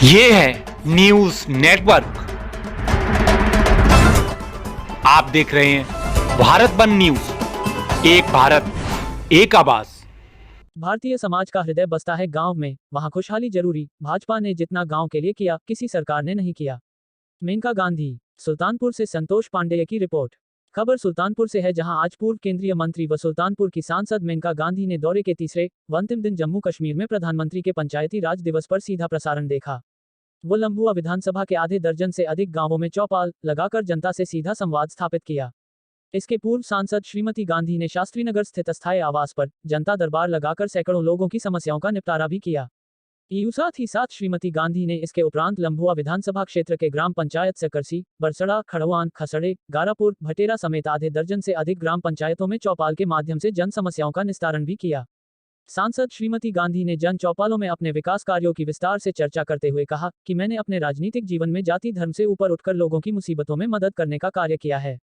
ये है news network. आप देख रहे हैं भारत बंद न्यूज, एक भारत एक आवाज। भारतीय समाज का हृदय बसता है गांव में, वहां खुशहाली जरूरी। भाजपा ने जितना गांव के लिए किया, किसी सरकार ने नहीं किया। मेनका गांधी। सुल्तानपुर से संतोष पांडेय की रिपोर्ट। खबर सुल्तानपुर से है, जहां आज पूर्व केंद्रीय मंत्री व सुल्तानपुर की सांसद मेनका गांधी ने दौरे के तीसरे व अंतिम दिन जम्मू कश्मीर में प्रधानमंत्री के पंचायती राज दिवस पर सीधा प्रसारण देखा। वो लंबुआ विधानसभा के आधे दर्जन से अधिक गांवों में चौपाल लगाकर जनता से सीधा संवाद स्थापित किया। इसके पूर्व सांसद श्रीमती गांधी ने शास्त्रीनगर स्थित अस्थायी आवास पर जनता दरबार लगाकर सैकड़ों लोगों की समस्याओं का निपटारा भी किया। साथ ही साथ श्रीमती गांधी ने इसके उपरांत लंबुआ विधानसभा क्षेत्र के ग्राम पंचायत सकरसी, बरसड़ा, खड़वान, खसड़े, गारापुर, भटेरा समेत आधे दर्जन से अधिक ग्राम पंचायतों में चौपाल के माध्यम से जन समस्याओं का निस्तारण भी किया। सांसद श्रीमती गांधी ने जन चौपालों में अपने विकास कार्यों की विस्तार से चर्चा करते हुए कहा कि मैंने अपने राजनीतिक जीवन में जाति धर्म से ऊपर उठकर लोगों की मुसीबतों में मदद करने का कार्य किया है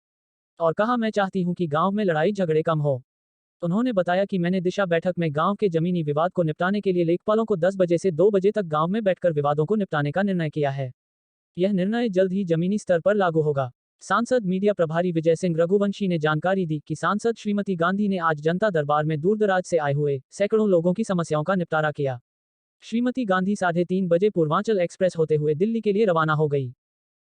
और कहा, मैं चाहती हूं कि गांव में लड़ाई झगड़े कम हो। उन्होंने बताया कि मैंने दिशा बैठक में गांव के जमीनी विवाद को निपटाने के लिए लेखपालों को 10 बजे से 2 बजे तक गांव में बैठकर विवादों को निपटाने का निर्णय किया है। यह निर्णय जल्द ही जमीनी स्तर पर लागू होगा। सांसद मीडिया प्रभारी विजय सिंह रघुवंशी ने जानकारी दी कि सांसद श्रीमती गांधी ने आज जनता दरबार में दूरदराज से आए हुए सैकड़ों लोगों की समस्याओं का निपटारा किया। श्रीमती गांधी 3:30 बजे पूर्वांचल एक्सप्रेस होते हुए दिल्ली के लिए रवाना हो गई।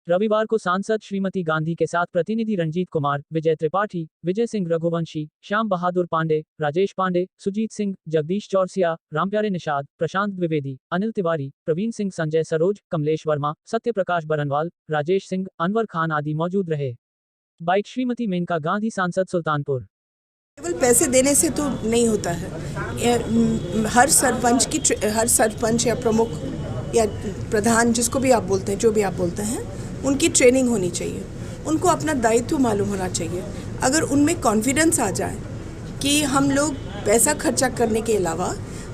रविवार को सांसद श्रीमती गांधी के साथ प्रतिनिधि रंजीत कुमार, विजय त्रिपाठी, विजय सिंह रघुवंशी, श्याम बहादुर पांडे, राजेश पांडे, सुजीत सिंह, जगदीश चौरसिया, रामप्यारे निषाद, प्रशांत द्विवेदी, अनिल तिवारी, प्रवीण सिंह, संजय सरोज, कमलेश वर्मा, सत्य प्रकाश बरनवाल, राजेश सिंह, अनवर खान आदि मौजूद रहे। बाइट श्रीमती मेनका गांधी, सांसद सुल्तानपुर। केवल पैसे देने से तो नहीं होता है। हर सरपंच या प्रमुख या प्रधान, जिसको भी आप बोलते हैं, जो भी आप बोलते हैं, उनकी ट्रेनिंग होनी चाहिए। उनको अपना दायित्व मालूम होना चाहिए। अगर उनमें कॉन्फिडेंस आ जाए कि हम लोग पैसा खर्चा करने के अलावा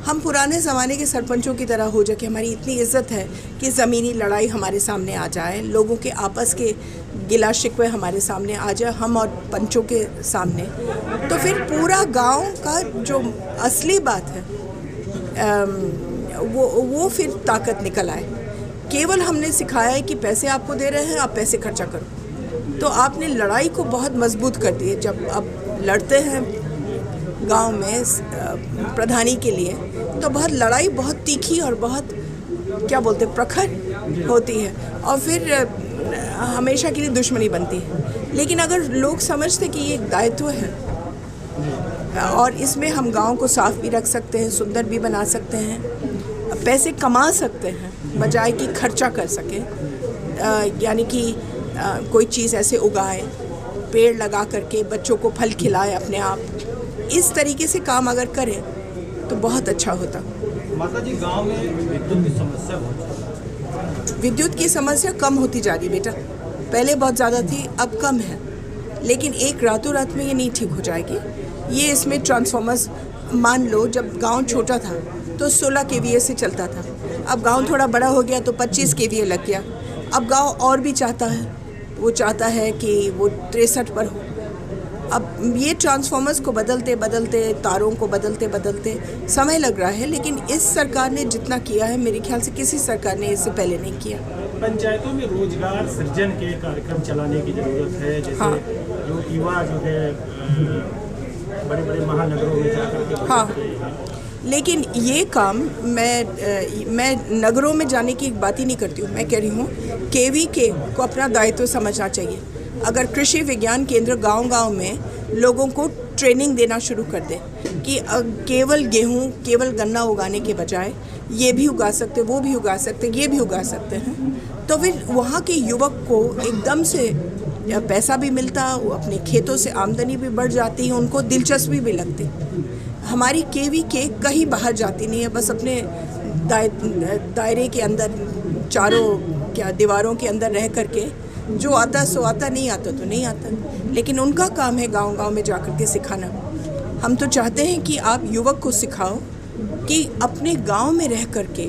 हम पुराने ज़माने के सरपंचों की तरह हो जाए कि हमारी इतनी इज्जत है कि ज़मीनी लड़ाई हमारे सामने आ जाए, लोगों के आपस के गिला शिकवे हमारे सामने आ जाए, हम और पंचों के सामने, तो फिर पूरा गांव का जो असली बात है वो फिर ताकत निकल आए। केवल हमने सिखाया है कि पैसे आपको दे रहे हैं, आप पैसे खर्चा करो, तो आपने लड़ाई को बहुत मजबूत कर दी है। जब अब लड़ते हैं गांव में प्रधानी के लिए, तो लड़ाई बहुत तीखी और बहुत क्या बोलते प्रखर होती है और फिर हमेशा के लिए दुश्मनी बनती है। लेकिन अगर लोग समझते कि ये एक दायित्व है और इसमें हम गांव को साफ भी रख सकते हैं, सुंदर भी बना सकते हैं, पैसे कमा सकते हैं बजाय कि खर्चा कर सकें, यानी कि कोई चीज़ ऐसे उगाए, पेड़ लगा करके बच्चों को फल खिलाए अपने आप, इस तरीके से काम अगर करें तो बहुत अच्छा होता। माता जी, गांव में विद्युत की समस्या बहुत है। विद्युत की समस्या कम होती जा रही बेटा, पहले बहुत ज़्यादा थी, अब कम है, लेकिन एक रातों रात में ये नहीं ठीक हो जाएगी। ये इसमें ट्रांसफॉर्मर्स, मान लो जब गांव छोटा था तो 16 kVA से चलता था, अब गांव थोड़ा बड़ा हो गया तो 25 kVA लग गया। अब गांव और भी चाहता है, वो चाहता है कि वो 63 पर हो। अब ये ट्रांसफॉर्मर्स को बदलते बदलते, तारों को बदलते बदलते समय लग रहा है, लेकिन इस सरकार ने जितना किया है, मेरे ख्याल से किसी सरकार ने इससे पहले नहीं किया। पंचायतों में रोजगार सृजन के कार्यक्रम चलाने की जरूरत है, जैसे हाँ। जो युवा जो है बड़े बड़े महानगरों में जाकर के। हाँ, लेकिन ये काम मैं नगरों में जाने की बात ही नहीं करती हूँ। मैं कह रही हूँ KVK को अपना दायित्व समझना चाहिए। अगर कृषि विज्ञान केंद्र गांव-गांव में लोगों को ट्रेनिंग देना शुरू कर दे कि केवल गेहूँ, केवल गन्ना उगाने के बजाय ये भी उगा सकते, वो भी उगा सकते, ये भी उगा सकते हैं, तो फिर वहाँ के युवक को एकदम से पैसा भी मिलता, वो अपने खेतों से आमदनी भी बढ़ जाती है, उनको दिलचस्पी भी लगती। हमारी KVK कहीं बाहर जाती नहीं है, बस अपने दायरे के अंदर, चारों दीवारों के अंदर रह करके जो आता सो आता, नहीं आता तो नहीं आता। लेकिन उनका काम है गांव-गांव में जाकर के सिखाना। हम तो चाहते हैं कि आप युवक को सिखाओ कि अपने गांव में रह करके